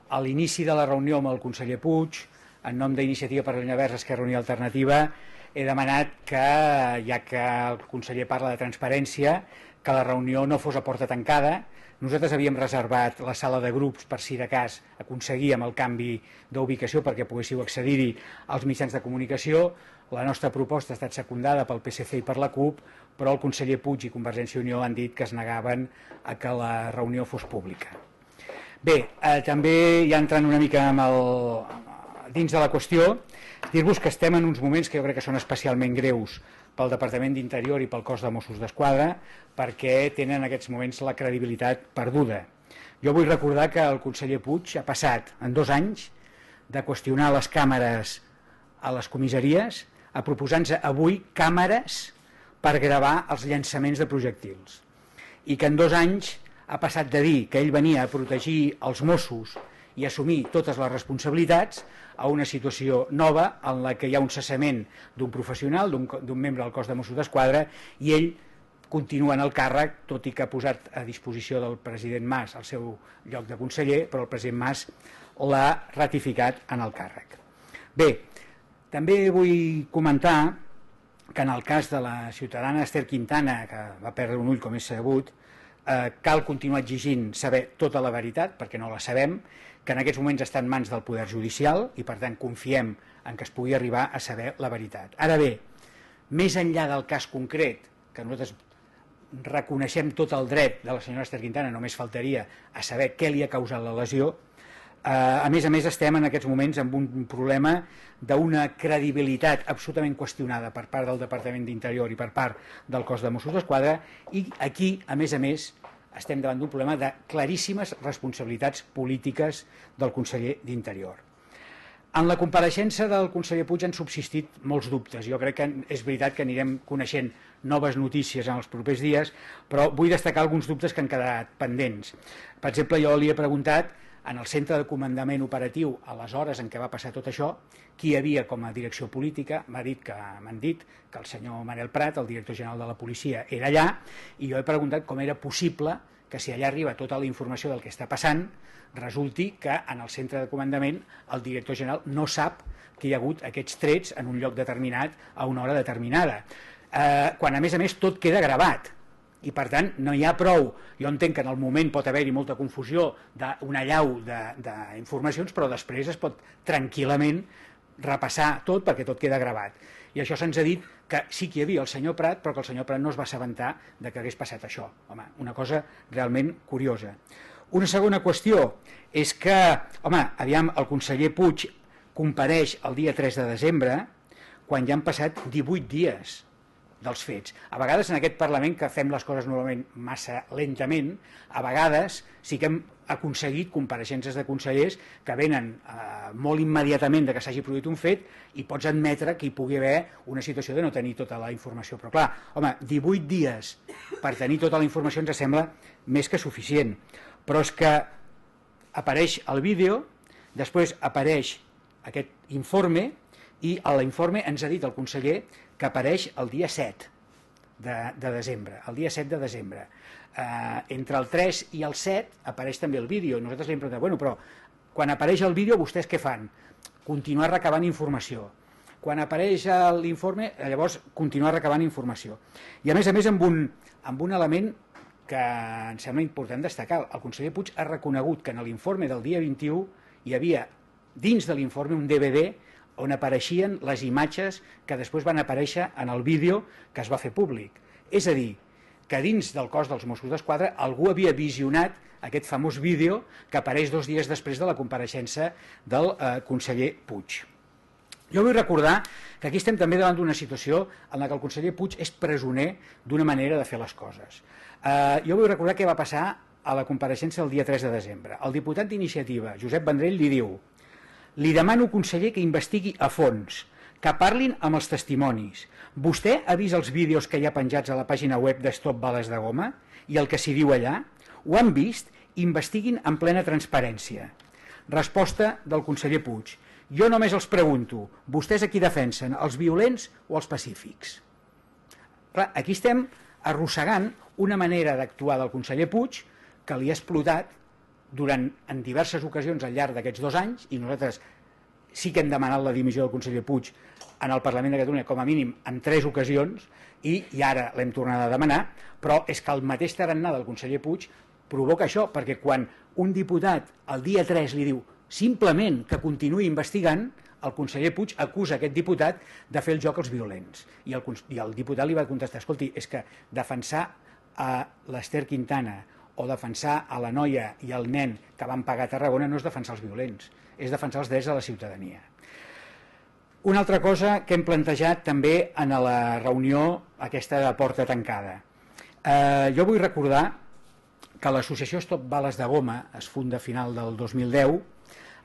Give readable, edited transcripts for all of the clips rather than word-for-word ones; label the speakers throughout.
Speaker 1: a l'inici de la reunió amb el conseller Puig, en nom d'Iniciativa per Catalunya Verds Esquerra Unida i Alternativa, he demanat que, ja que el conseller parla de transparència, que la reunió no fos a porta tancada. Nosaltres havíem reservat la sala de grups per si de cas aconseguíem el canvi d'ubicació perquè poguéssiu accedir-hi als mitjans de comunicació. La nostra proposta ha estat secundada pel PSC i per la CUP, però el conseller Puig i Convergència i Unió han dit que es negaven a que la reunió fos pública. Bé, també ja entrant una mica dins de la qüestió, dir-vos que estem en uns moments que jo crec que són especialment greus pel Departament d'Interior i pel cos de Mossos d'Esquadra, perquè tenen en aquests moments la credibilitat perduda. Jo vull recordar que el conseller Puig ha passat en 2 anys de qüestionar les càmeres a les comissaries a proposar-nos avui càmeres per gravar els llançaments de projectils, i que en 2 anys ha passat de dir que ell venia a protegir els Mossos i assumir totes les responsabilitats a una situació nova en la que hi ha un cessament d'un professional, d'un membre del cos de Mossos d'Esquadra, i ell continua en el càrrec, tot i que ha posat a disposició del president Mas el seu lloc de conseller, però el president Mas l'ha ratificat en el càrrec. Bé, també vull comentar que en el cas de la ciutadana Esther Quintana, que va perdre un ull com és sabut, cal continuar exigint saber tota la veritat, perquè no la sabem, que en aquests moments està en mans del Poder Judicial i per tant confiem en que es pugui arribar a saber la veritat. Ara bé, més enllà del cas concret, que nosaltres reconeixem tot el dret de la senyora Esther Quintana, només faltaria a saber què li ha causat la lesió, a més estem en aquests moments amb un problema d'una credibilitat absolutament qüestionada per part del Departament d'Interior i per part del cos de Mossos d'Esquadra, i aquí, a més, estem davant d'un problema de claríssimes responsabilitats polítiques del conseller d'Interior. En la compareixença del conseller Puig han subsistit molts dubtes. Jo crec que és veritat que anirem coneixent noves notícies en els propers dies, però vull destacar alguns dubtes que han quedat pendents. Per exemple, jo li he preguntat en el centre de comandament operatiu, a les hores en què va passar tot això, qui hi havia com a direcció política. M'han dit que el senyor Manel Prat, el director general de la policia, era allà, i jo he preguntat com era possible que si allà arriba tota la informació del que està passant, resulti que en el centre de comandament el director general no sap que hi ha hagut aquests trets en un lloc determinat a una hora determinada, quan a més tot queda gravat. I per tant no hi ha prou. Jo entenc que en el moment pot haver-hi molta confusió d'una allau d'informacions, però després es pot tranquil·lament repassar tot perquè tot queda gravat. I això se'ns ha dit que sí que hi havia el senyor Prat, però que el senyor Prat no es va assabentar de que hagués passat això. Home, una cosa realment curiosa. Una segona qüestió és que, aviam, el conseller Puig compareix el dia 3 de desembre quan ja han passat 18 dies dels fets. A vegades en aquest Parlament, que fem les coses normalment massa lentament, a vegades sí que hem aconseguit compareixences de consellers que venen molt immediatament de que s'hagi produït un fet i pots admetre que hi pugui haver una situació de no tenir tota la informació. Però clar, 18 dies per tenir tota la informació ens sembla més que suficient. Però és que apareix el vídeo, després apareix aquest informe, i a l'informe ens ha dit el conseller que apareix el dia 7 de desembre, el dia 7 de desembre. Entre el 3 i el 7 apareix també el vídeo. Nosaltres li hem preguntat, però quan apareix el vídeo vostès què fan? Continuar recabant informació. Quan apareix l'informe, llavors continuar recabant informació. I a més amb un element que em sembla important destacar. El conseller Puig ha reconegut que en l'informe del dia 21 hi havia dins de l'informe un DVD on apareixien les imatges que després van aparèixer en el vídeo que es va fer públic. És a dir, que dins del cos dels Mossos d'Esquadra algú havia visionat aquest famós vídeo que apareix 2 dies després de la compareixença del conseller Puig. Jo vull recordar que aquí estem també davant d'una situació en la que el conseller Puig és presoner d'una manera de fer les coses. Jo vull recordar què va passar a la compareixença el dia 3 de desembre. El diputat d'Iniciativa, Josep Vendrell, li diu: li demano, conseller, que investigui a fons, que parlin amb els testimonis. Vostè ha vist els vídeos que hi ha penjats a la pàgina web de Stop Bales de Goma i el que s'hi diu allà? Ho han vist? Investiguin en plena transparència. Resposta del conseller Puig: jo només els pregunto, vostès a qui defensen, els violents o els pacífics? Clar, aquí estem arrossegant una manera d'actuar del conseller Puig que li ha explotat en diverses ocasions al llarg d'aquests 2 anys, i nosaltres sí que hem demanat la dimissió del conseller Puig en el Parlament de Catalunya com a mínim en 3 ocasions, i ara l'hem tornat a demanar, però és que el mateix tarannà del conseller Puig provoca això, perquè quan un diputat el dia 3 li diu simplement que continuï investigant, el conseller Puig acusa aquest diputat de fer el joc als violents, i el diputat li va contestar: escolti, és que defensar a l'Ester Quintana o defensar a la noia i al nen que van pagar a Tarragona no és defensar els violents, és defensar els drets de la ciutadania. Una altra cosa que hem plantejat també en la reunió aquesta de porta tancada. Jo vull recordar que l'associació Stop Bales de Goma es funda a final del 2010,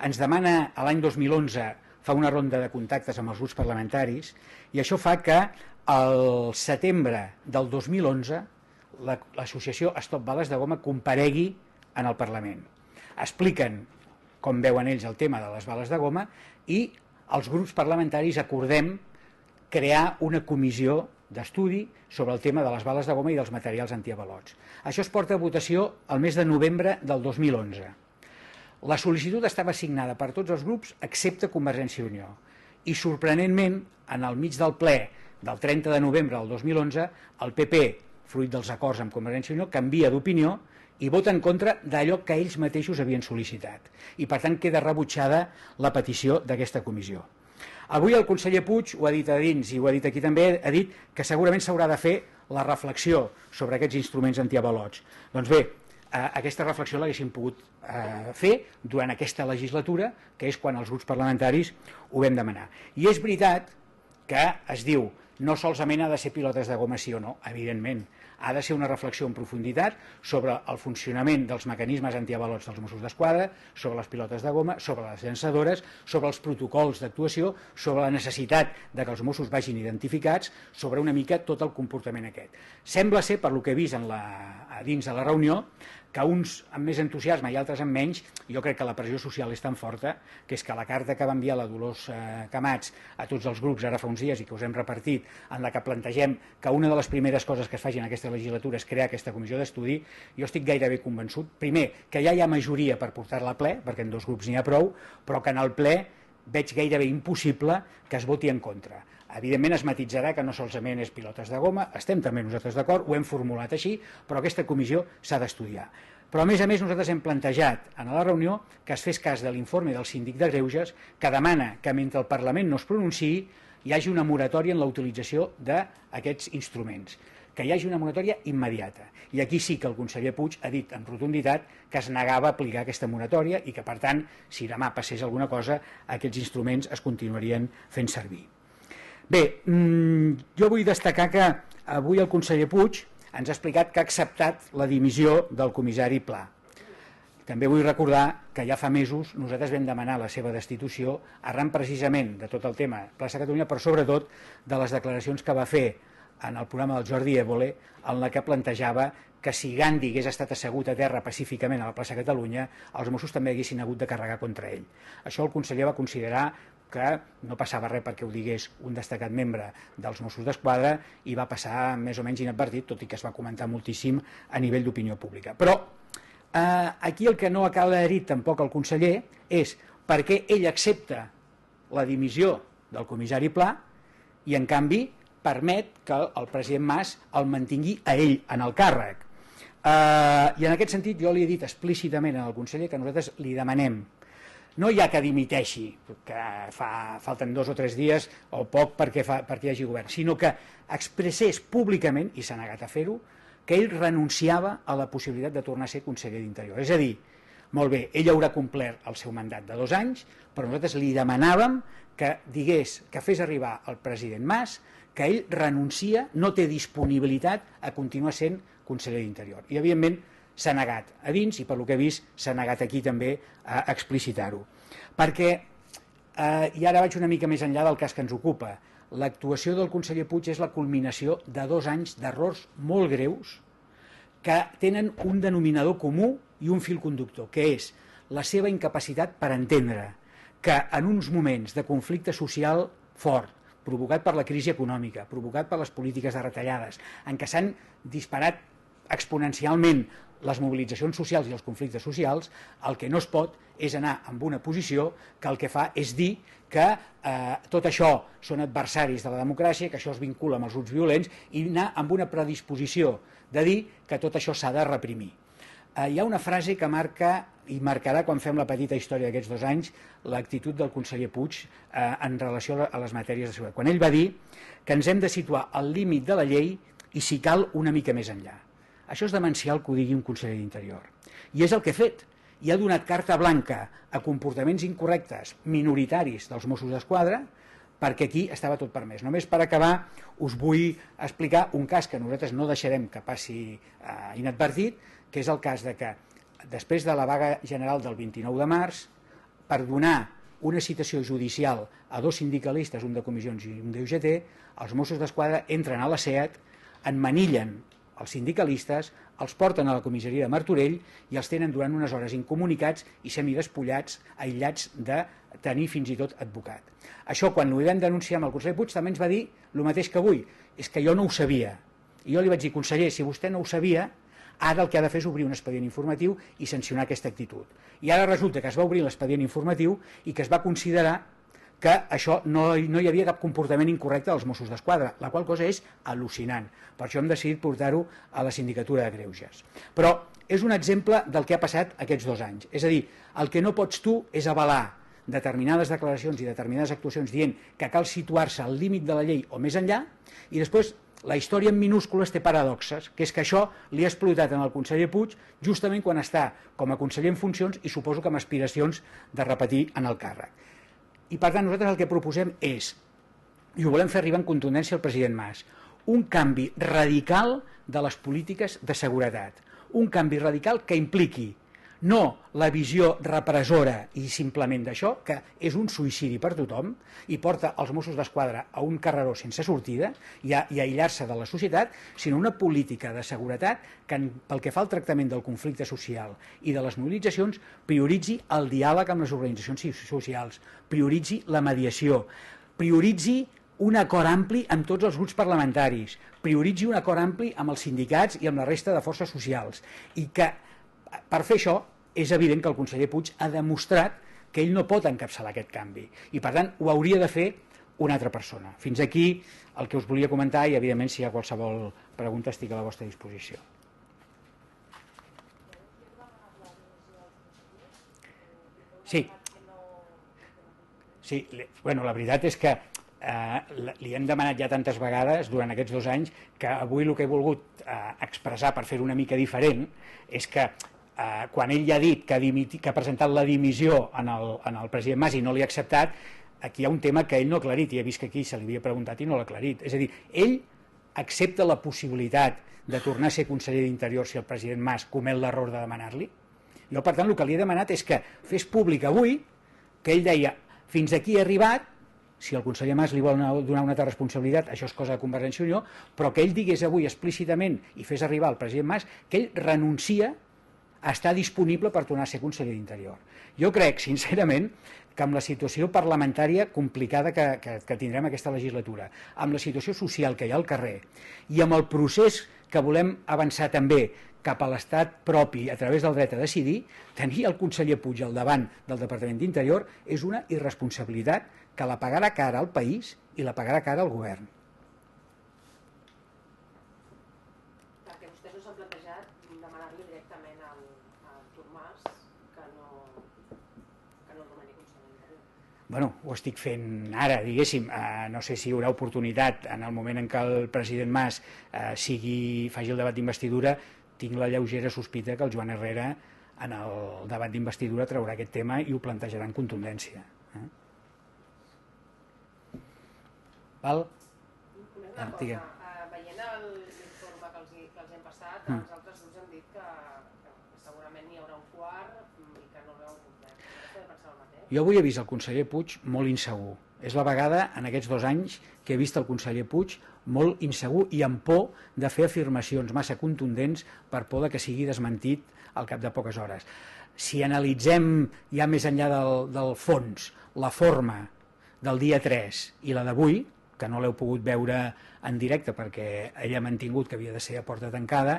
Speaker 1: ens demana a l'any 2011, fa una ronda de contactes amb els grups parlamentaris, i això fa que al setembre del 2011 l'associació Stop Bales de Goma comparegui en el Parlament. Expliquen com veuen ells el tema de les bales de goma, i els grups parlamentaris acordem crear una comissió d'estudi sobre el tema de les bales de goma i dels materials antiavalots. Això es porta a votació el mes de novembre del 2011. La sol·licitud estava signada per tots els grups excepte Convergència i Unió, i sorprenentment, en el mig del ple del 30 de novembre del 2011, el PP, fruit dels acords amb Convergència i Unió, canvia d'opinió i vota en contra d'allò que ells mateixos havien sol·licitat, i per tant queda rebutjada la petició d'aquesta comissió. Avui el conseller Puig ho ha dit a dins i ho ha dit aquí també, ha dit que segurament s'haurà de fer la reflexió sobre aquests instruments antiavalots. Doncs bé, aquesta reflexió l'haguéssim pogut fer durant aquesta legislatura, que és quan els grups parlamentaris ho vam demanar. I és veritat que es diu no solament ha de ser pilotes de goma sí o no, evidentment, ha de ser una reflexió en profunditat sobre el funcionament dels mecanismes antiavalots dels Mossos d'Esquadra, sobre les pilotes de goma, sobre les llançadores, sobre els protocols d'actuació, sobre la necessitat de que els Mossos vagin identificats, sobre una mica tot el comportament aquest. Sembla ser, per lo que he vist dins de la reunió, que uns amb més entusiasme i altres amb menys, jo crec que la pressió social és tan forta, que és que la carta que va enviar la Dolors Camats a tots els grups ara fa uns dies i que us hem repartit, en la que plantegem que una de les primeres coses que es faci en aquesta legislatura és crear aquesta comissió d'estudi, jo estic gairebé convençut, primer, que ja hi ha majoria per portar-la a ple, perquè en 2 grups n'hi ha prou, però que en el ple veig gairebé impossible que es voti en contra. Evidentment es matitzarà que no solament és pilotes de goma, estem també nosaltres d'acord, ho hem formulat així, però aquesta comissió s'ha d'estudiar. Però a més nosaltres hem plantejat en la reunió que es fes cas de l'informe del síndic de Greuges, que demana que mentre el Parlament no es pronunciï hi hagi una moratòria en la utilització d'aquests instruments, que hi hagi una moratòria immediata. I aquí sí que el conseller Puig ha dit en rotunditat que es negava a aplicar aquesta moratòria i que, per tant, si demà passés alguna cosa, aquests instruments es continuarien fent servir. Bé, jo vull destacar que avui el conseller Puig ens ha explicat que ha acceptat la dimissió del comissari Pla. També vull recordar que ja fa mesos nosaltres vam demanar la seva destitució arran precisament de tot el tema Plaça Catalunya, però sobretot de les declaracions que va fer en el programa del Jordi Évole, en la que plantejava que si Gandhi hagués estat assegut a terra pacíficament a la plaça Catalunya, els Mossos també haguessin hagut de carregar contra ell. Això el conseller va considerar que no passava res perquè ho digués un destacat membre dels Mossos d'Esquadra i va passar més o menys inadvertit, tot i que es va comentar moltíssim a nivell d'opinió pública. Però aquí el que no acaba de dir tampoc el conseller és per què ell accepta la dimissió del comissari Pla i en canvi permet que el president Mas el mantingui a ell en el càrrec. I en aquest sentit jo li he dit explícitament al conseller que nosaltres li demanem no ja que dimiteixi, que falten 2 o 3 dies o poc perquè hi hagi govern, sinó que expressés públicament, i s'ha negat a fer-ho, que ell renunciava a la possibilitat de tornar a ser conseller d'Interior. És a dir, molt bé, ell haurà complert el seu mandat de 2 anys, però nosaltres li demanàvem que digués, que fes arribar al president Mas que ell renuncia, no té disponibilitat a continuar sent conseller d'Interior. I, evidentment, s'ha negat a dins i, per lo que he vist, s'ha negat aquí també a explicitar-ho. Perquè, i ara vaig una mica més enllà del cas que ens ocupa, l'actuació del conseller Puig és la culminació de 2 anys d'errors molt greus que tenen un denominador comú i un fil conductor, que és la seva incapacitat per entendre que en uns moments de conflicte social fort, provocat per la crisi econòmica, provocat per les polítiques de retallades, en què s'han disparat exponencialment les mobilitzacions socials i els conflictes socials, el que no es pot és anar amb una posició que el que fa és dir que tot això són adversaris de la democràcia, que això es vincula amb els grups violents, i anar amb una predisposició de dir que tot això s'ha de reprimir. Hi ha una frase que marca i marcarà quan fem la petita història d'aquests 2 anys l'actitud del conseller Puig en relació a les matèries de seguretat. Quan ell va dir que ens hem de situar al límit de la llei i, si cal, una mica més enllà. Això és demencial que ho digui un conseller d'Interior. I és el que ha fet. I ha donat carta blanca a comportaments incorrectes minoritaris dels Mossos d'Esquadra, perquè aquí estava tot permès. Només per acabar us vull explicar un cas que nosaltres no deixarem que passi inadvertit, que és el cas de que després de la vaga general del 29 de març, per donar una citació judicial a 2 sindicalistes, un de comissions i un d'UGT, els Mossos d'Esquadra entren a la SEAT, emmanillen els sindicalistes, els porten a la comissaria de Martorell i els tenen durant unes hores incomunicats i semidespullats, aïllats de tenir fins i tot advocat. Això, quan ho vam denunciar amb el conseller Puig, també ens va dir el mateix que avui, és que jo no ho sabia. I jo li vaig dir, conseller, si vostè no ho sabia, ara el que ha de fer és obrir un expedient informatiu i sancionar aquesta actitud. I ara resulta que es va obrir l'expedient informatiu i que es va considerar que això no hi havia cap comportament incorrecte dels Mossos d'Esquadra, la qual cosa és al·lucinant. Per això hem decidit portar-ho a la Sindicatura de Greuges. Però és un exemple del que ha passat aquests 2 anys. És a dir, el que no pots tu és avalar determinades declaracions i determinades actuacions dient que cal situar-se al límit de la llei o més enllà, i després la història en minúscules té paradoxes, que és que això li ha explotat en el conseller Puig justament quan està com a conseller en funcions i suposo que amb aspiracions de repetir en el càrrec. I per tant nosaltres el que proposem és, i ho volem fer arribar en contundència al president Mas, un canvi radical de les polítiques de seguretat, un canvi radical que impliqui no la visió repressora i simplement d'això, que és un suïcidi per tothom i porta els Mossos d'Esquadra a un carreró sense sortida i a aïllar-se de la societat, sinó una política de seguretat que, pel que fa al tractament del conflicte social i de les mobilitzacions, prioritzi el diàleg amb les organitzacions socials, prioritzi la mediació, prioritzi un acord ampli amb tots els grups parlamentaris, prioritzi un acord ampli amb els sindicats i amb la resta de forces socials, i que per fer això és evident que el conseller Puig ha demostrat que ell no pot encapçalar aquest canvi i per tant ho hauria de fer una altra persona. Fins aquí el que us volia comentar i evidentment si hi ha qualsevol pregunta estic a la vostra disposició. Sí, bueno, la veritat és que li hem demanat ja tantes vegades durant aquests 2 anys que avui el que he volgut expressar per fer-ho una mica diferent és que quan ell ja ha dit que ha presentat la dimissió en el president Mas i no li ha acceptat, aquí hi ha un tema que ell no ha aclarit i he vist que aquí se li havia preguntat i no l'ha aclarit. És a dir, ell accepta la possibilitat de tornar a ser conseller d'Interior si el president Mas comet l'error de demanar-li? Jo, per tant, el que li he demanat és que fes públic avui que ell deia fins aquí he arribat, si el conseller Mas li vol donar una altra responsabilitat, això és cosa de Convergència i Unió, però que ell digués avui explícitament i fes arribar al president Mas que ell renuncia a estar disponible per tornar a ser conseller d'Interior. Jo crec, sincerament, que amb la situació parlamentària complicada que tindrem aquesta legislatura, amb la situació social que hi ha al carrer i amb el procés que volem avançar també cap a l'estat propi a través del dret a decidir, tenir el conseller Puig al davant del Departament d'Interior és una irresponsabilitat que la pagarà cara al país i la pagarà cara al govern.
Speaker 2: Perquè vostès no s'han plantejat demanar-li directament al Artur Mas que no romani conseller d'Interior.
Speaker 1: Bueno, ho estic fent ara, diguéssim. No sé si hi haurà oportunitat en el moment en què el president Mas faci el debat d'investidura. Tinc la lleugera sospita que el Joan Herrera en el debat d'investidura traurà aquest tema i ho plantejarà en contundència. Val?
Speaker 2: Una cosa, veient l'informe que els hem passat, els altres grups han dit que segurament hi haurà un quart i que no veu un complet. Vostè pensar el mateix?
Speaker 1: Jo avui he vist el conseller Puig molt insegur. És la vegada en aquests 2 anys que he vist el conseller Puig molt insegur i amb por de fer afirmacions massa contundents per por que sigui desmentit al cap de poques hores. Si analitzem ja més enllà del fons, la forma del dia 3 i la d'avui, que no l'heu pogut veure en directe perquè ell ha mantingut que havia de ser a porta tancada,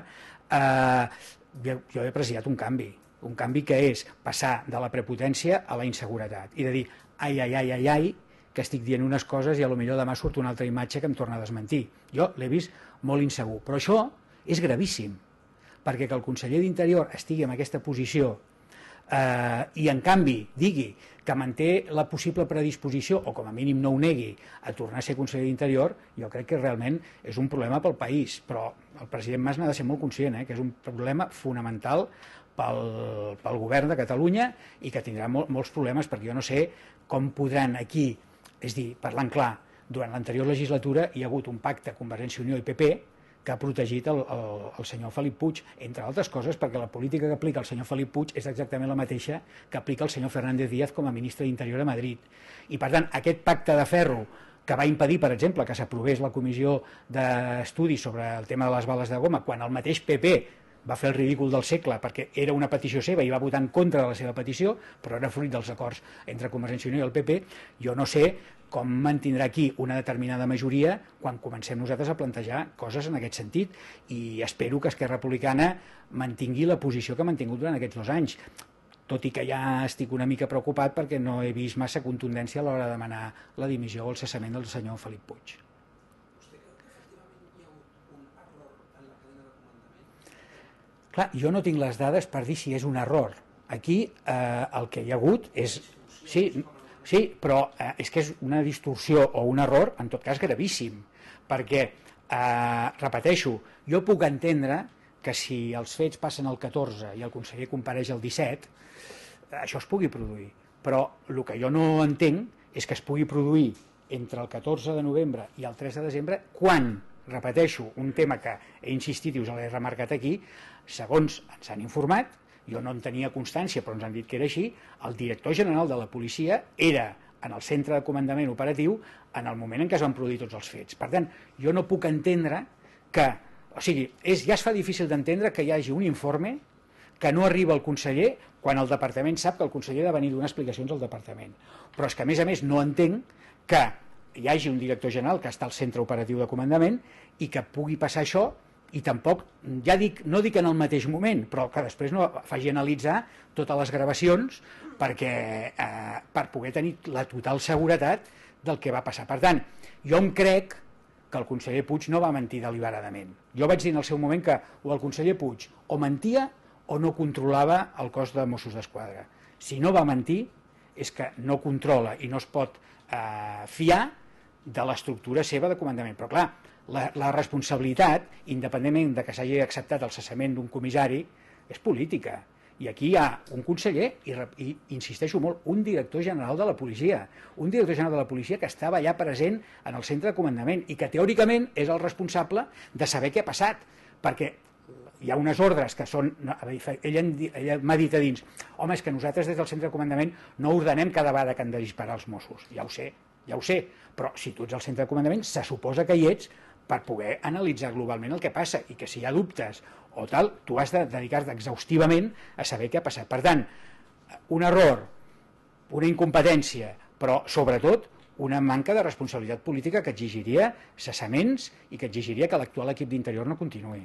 Speaker 1: jo he apreciat un canvi que és passar de la prepotència a la inseguretat i de dir, ai, que estic dient unes coses i potser demà surt una altra imatge que em torna a desmentir. Jo l'he vist molt insegur, però això és gravíssim, perquè que el conseller d'Interior estigui en aquesta posició i en canvi digui que manté la possible predisposició, o com a mínim no ho negui, a tornar a ser conseller d'Interior, jo crec que realment és un problema pel país, però el president Mas n'ha de ser molt conscient, que és un problema fonamental pel govern de Catalunya i que tindrà molts problemes, perquè jo no sé com podran aquí, és dir, parlant clar, durant l'anterior legislatura hi ha hagut un pacte Convergència i Unió i PP que ha protegit el senyor Felip Puig, entre altres coses perquè la política que aplica el senyor Felip Puig és exactament la mateixa que aplica el senyor Fernández Díaz com a ministre d'Interior a Madrid. I per tant, aquest pacte de ferro que va impedir, per exemple, que s'aprovés la comissió d'estudi sobre el tema de les bales de goma, quan el mateix PP va fer el ridícul del segle perquè era una petició seva i va votar en contra de la seva petició, però era fruit dels acords entre Convergència i Unió i el PP, jo no sé com mantindrà aquí una determinada majoria quan comencem nosaltres a plantejar coses en aquest sentit, i espero que Esquerra Republicana mantingui la posició que ha mantingut durant aquests 2 anys, tot i que ja estic una mica preocupat perquè no he vist massa contundència a l'hora de demanar la dimissió o el cessament del senyor Felip Puig. Clar, jo no tinc les dades per dir si és un error. Aquí el que hi ha hagut és... Sí, però és que és una distorsió o un error, en tot cas, gravíssim, perquè, repeteixo, jo puc entendre que si els fets passen el 14 i el conseller compareix el 17, això es pugui produir, però el que jo no entenc és que es pugui produir entre el 14 de novembre i el 3 de desembre quan, repeteixo, un tema que he insistit i us l'he remarcat aquí, segons ens han informat, jo no en tenia constància però ens han dit que era així, el director general de la policia era en el centre de comandament operatiu en el moment en què es van produir tots els fets. Per tant, jo no puc entendre que, o sigui, ja es fa difícil d'entendre que hi hagi un informe que no arriba al conseller quan el departament sap que el conseller ha de venir a donar explicacions al departament. Però és que, a més, no entenc que hi hagi un director general que està al centre operatiu de comandament i que pugui passar això, i tampoc, ja dic, no dic en el mateix moment, però que després no faci analitzar totes les gravacions per poder tenir la total seguretat del que va passar. Per tant, jo em crec que el conseller Puig no va mentir deliberadament. Jo vaig dir en el seu moment que o el conseller Puig o mentia o no controlava el cos de Mossos d'Esquadra. Si no va mentir és que no controla i no es pot fiar de l'estructura seva de comandament. Però clar, la responsabilitat, independentment de que s'hagi acceptat el cessament d'un comissari, és política. I aquí hi ha un conseller i insisteixo molt, un director general de la policia. Un director general de la policia que estava allà present en el centre de comandament i que teòricament és el responsable de saber què ha passat. Perquè hi ha unes ordres que són... Ella m'ha dit a dins, home, és que nosaltres des del centre de comandament no ordenem cada vegada que han de disparar els Mossos. Ja ho sé, però si tu ets al centre de comandament se suposa que hi ets per poder analitzar globalment el que passa i que si hi ha dubtes o tal, tu has de dedicar-te exhaustivament a saber què ha passat. Per tant, un error, una incompetència, però sobretot una manca de responsabilitat política que exigiria cessaments i que exigiria que l'actual equip d'Interior no continuï.